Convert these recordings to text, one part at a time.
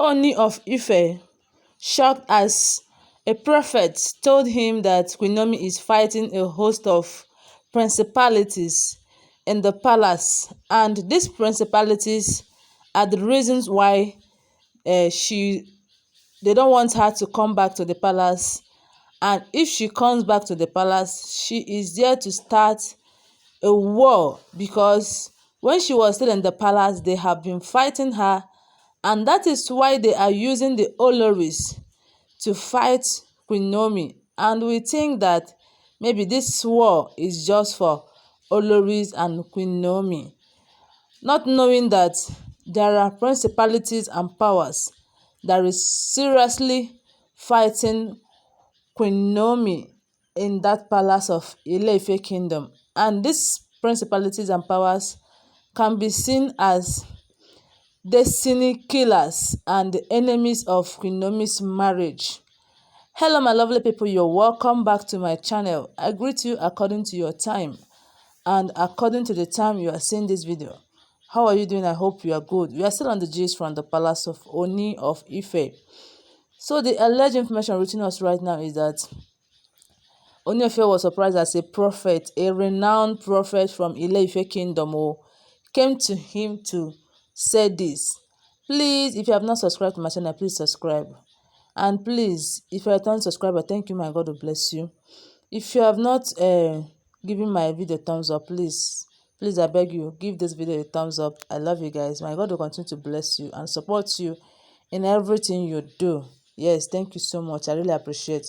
Ooni of Ife, shocked as a prophet told him that QueenNaomi is fighting a host of principalities in the palace, and these principalities are the reasons why they don't want her to come back to the palace. And if she comes back to the palace, she is there to start a war, because when she was still in the palace, they have been fighting her, and that is why they are using the Olories to fight QueenNaomi. And we think that maybe this war is just for Olories and QueenNaomi, not knowing that there are principalities and powers that is seriously fighting QueenNaomi in that palace of Ile-Ife kingdom. And these principalities and powers can be seen as destiny killers and the enemies of QueenNaomi's marriage. Hello my lovely people, you're welcome back to my channel. I greet you according to your time and according to the time you are seeing this video. How are you doing? I hope you are good. We are still on the gist from the palace of Ooni of Ife. So the alleged information reaching us right now is that Ooni of Ife was surprised as a prophet, a renowned prophet from Ile-Ife kingdom, came to him to say this. Please, if you have not subscribed to my channel, please subscribe. And please, if you are a returning subscriber, thank you, my God will bless you. If you have not given my video a thumbs up, please, I beg you, give this video a thumbs up. I love you guys. My God will continue to bless you and support you in everything you do. Yes, thank you so much. I really appreciate.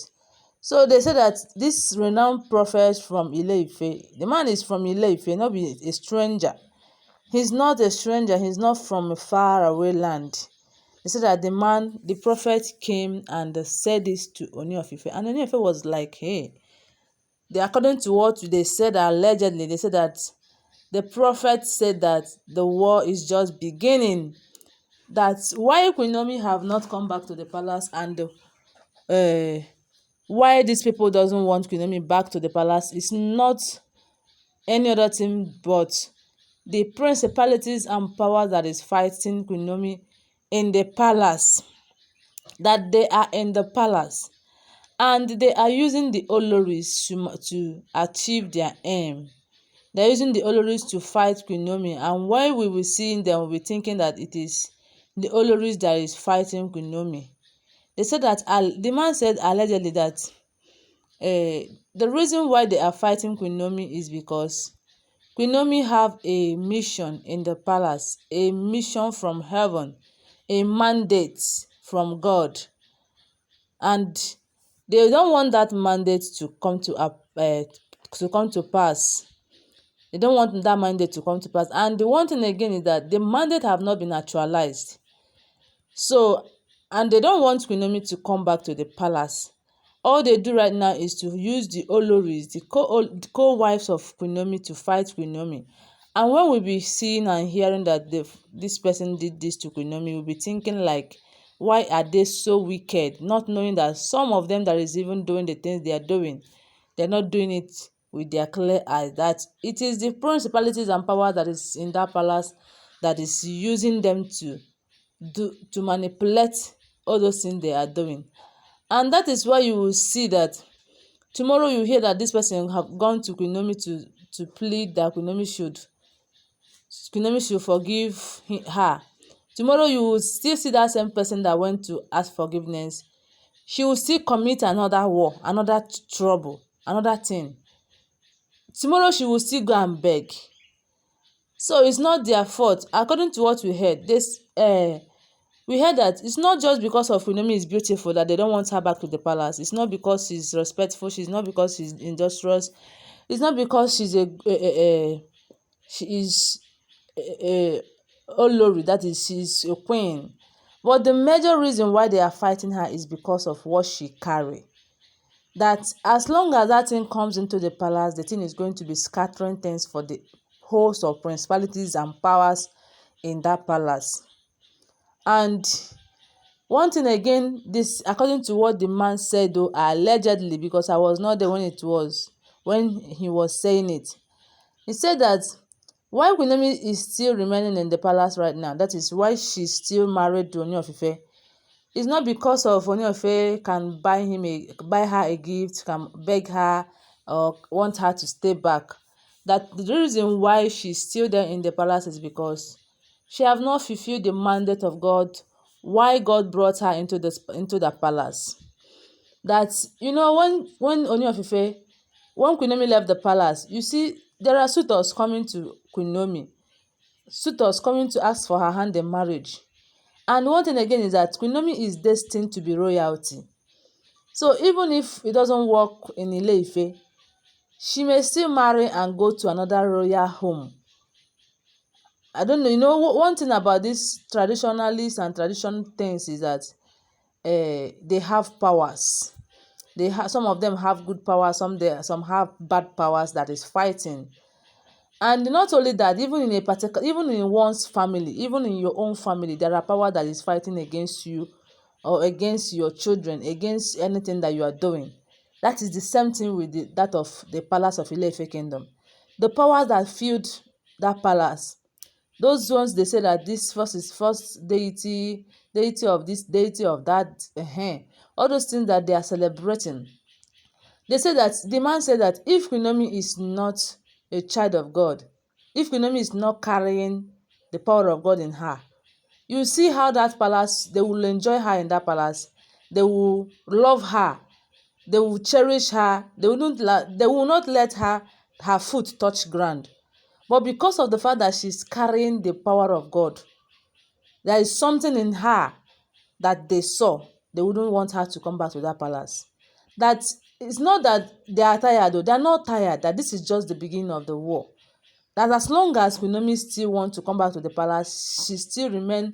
So they say that this renowned prophet from Ile-Ife, the man is from Ile-Ife, not be a stranger. He's not a stranger. He's not from a far away land. They said that the prophet came and said this to Ooni of Ife. And Ooni of Ife was like, hey, according to what they said, allegedly, they said that the prophet said that the war is just beginning. That's why QueenNaomi have not come back to the palace, and why these people doesn't want QueenNaomi back to the palace is not any other thing but the principalities and powers that is fighting QueenNaomi in the palace, that they are in the palace and they are using the Olories to achieve their aim. They're using the Olories to fight QueenNaomi, and while we will see them, we'll be thinking that it is the Olories that is fighting QueenNaomi. They said that the man said allegedly that the reason why they are fighting QueenNaomi is because QueenNaomi have a mission in the palace, a mission from heaven, a mandate from God, and they don't want that mandate to come to pass. They don't want that mandate to come to pass. And the one thing again is that the mandate have not been actualized. So, and they don't want QueenNaomi to come back to the palace. All they do right now is to use the Olories, the co-wives of QueenNaomi, to fight QueenNaomi. And when we be seeing and hearing that this person did this to QueenNaomi, we'll be thinking like, why are they so wicked? Not knowing that some of them that is even doing the things they are doing, they're not doing it with their clear eyes. That it is the principalities and power that is in that palace that is using them to manipulate all those things they are doing. And that is why you will see that tomorrow you hear that this person have gone to QueenNaomi to plead that QueenNaomi should forgive her. Tomorrow you will still see that same person that went to ask forgiveness. She will still commit another war, another trouble, another thing. Tomorrow she will still go and beg. So it's not their fault. According to what we heard, we heard that it's not just because of QueenNaomi is beautiful that they don't want her back to the palace. It's not because she's respectful. She's not because she's industrious. It's not because she's she is a Olori, that is, she's a queen. But the major reason why they are fighting her is because of what she carry. That as long as that thing comes into the palace, the thing is going to be scattering things for the host of principalities and powers in that palace. And one thing again, this according to what the man said, though allegedly, because I was not there when he was saying it, he said that why QueenNaomi is still remaining in the palace right now, that is why she's still married to Ooni of Ife, It's not because of Ooni of Ife can buy her a gift, can beg her or want her to stay back. That the reason why she's still there in the palace is because she have not fulfilled the mandate of God, why God brought her into the palace. That when Ooni of Ife, when QueenNaomi left the palace, you see there are suitors coming to QueenNaomi, suitors coming to ask for her hand in marriage. And one thing again is that QueenNaomi is destined to be royalty. So even if it doesn't work in Ile-Ife, she may still marry and go to another royal home. I don't know, one thing about these traditionalists and tradition things is that they have powers. Some of them have good powers, some have bad powers that is fighting. And not only that, even in one's family, even in your own family, there are power that is fighting against you or against your children, against anything that you are doing. That is the same thing with that of the palace of Ile-Ife kingdom. The powers that filled that palace, those ones they say that this first is first deity of this, deity of that, all those things that they are celebrating. They say that the man said that if QueenNaomi is not a child of God, if QueenNaomi is not carrying the power of God in her, you see how that palace, they will enjoy her in that palace. They will love her. They will cherish her. They will not let her foot touch ground. But because of the fact that she's carrying the power of God, there is something in her that they saw. They wouldn't want her to come back to that palace. That it's not that they are tired, though. They are not tired. That this is just the beginning of the war. That as long as QueenNaomi still want to come back to the palace, she still remain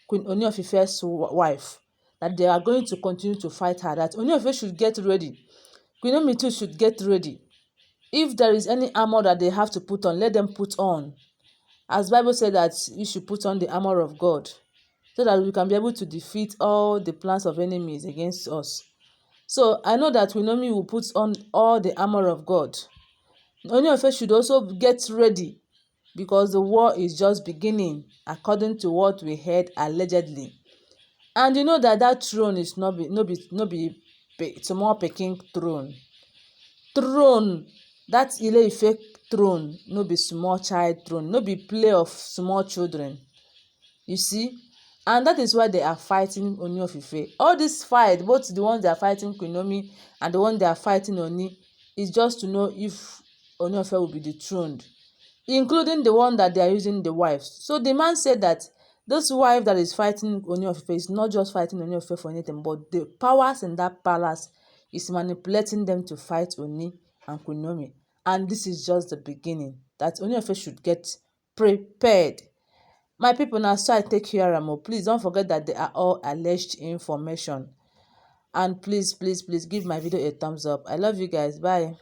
Queen Ooni of Ife's wife. That they are going to continue to fight her. That Ooni of Ife should get ready. QueenNaomi too should get ready. If there is any armor that they have to put on, let them put on. As Bible said that you should put on the armor of God, so that we can be able to defeat all the plans of enemies against us. So I know that QueenNaomi will put on all the armor of God. Ooni of Ife should also get ready, because the war is just beginning, according to what we heard allegedly. And you know that throne is no be small pikin throne. That Ile-Ife throne no be small child throne, no be play of small children. You see? And that is why they are fighting Ooni of Ife. All this fight, both the ones they are fighting QueenNaomi and the one they are fighting Ooni, is just to know if Ooni of Ife will be dethroned, including the one that they are using the wives. So the man said that this wife that is fighting Ooni of Ife is not just fighting Ooni of Ife for anything, but the powers in that palace is manipulating them to fight Ooni and QueenNaomi. And this is just the beginning, that Ooni of Ife should get prepared. My people, now so I take care am o. Please don't forget that they are all alleged information. And please give my video a thumbs up. I love you guys. Bye.